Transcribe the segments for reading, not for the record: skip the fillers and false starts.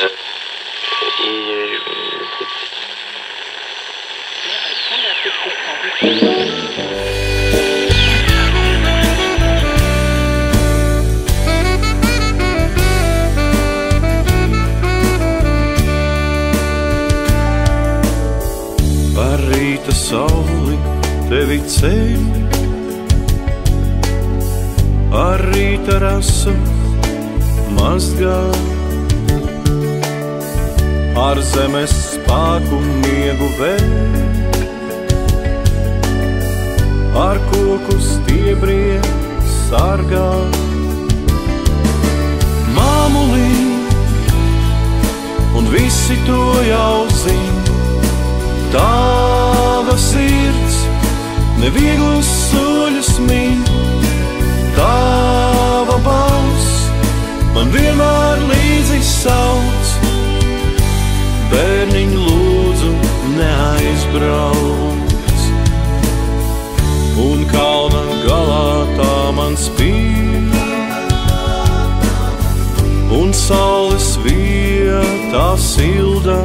Par rīta sauli tevi ceļ, ar rīta rasu mazgā, ar zemes spēku miegu vēl, ar koku stiebriem sargā. Māmulī, un visi to jau zin, tava sirds nevieglus soļus min, tava balss man vienmēr līdzi sauc. Bērniņ, lūdzu, neaizbrauc. Un kalna galā tā man spīd, un saules vietā silda,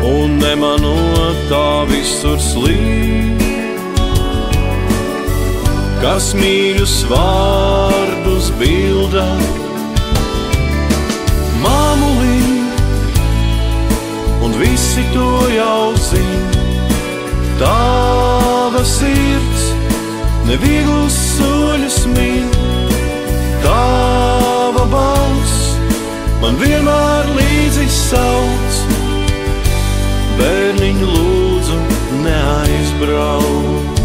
un nemanot tā visur slīd, kas mīļus vārdus bilda. Māmulī, un visi to jau zin, tava sirds nevieglus soļus min, tava balss man vienmēr līdzi sauc. Bērniņ, lūdzu, neaizbrauc.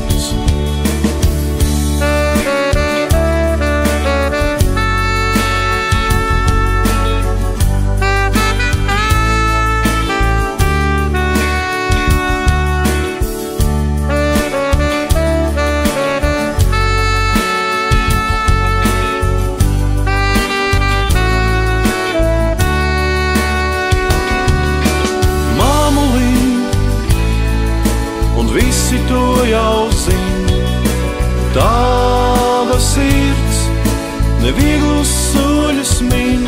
Visi to jau zin, tava sirds nevieglus soļus min,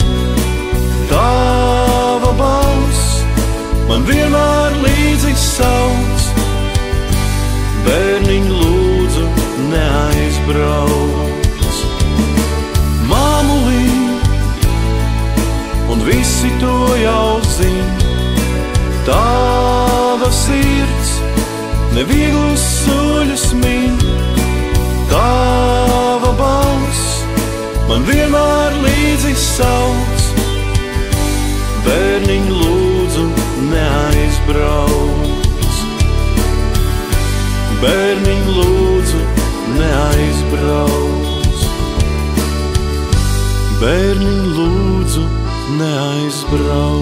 tava balss man vienmēr līdzi sauc. Bērniņ, lūdzu, neaizbrauc. Māmulī, un visi to jau zin, tava sirds nevieglus soļus min, tava balss man vienmēr līdzi sauc. Bērniņ, lūdzu, neaizbrauc. Bērniņ, lūdzu, neaizbrauc. Bērniņ, lūdzu, neaizbrauc.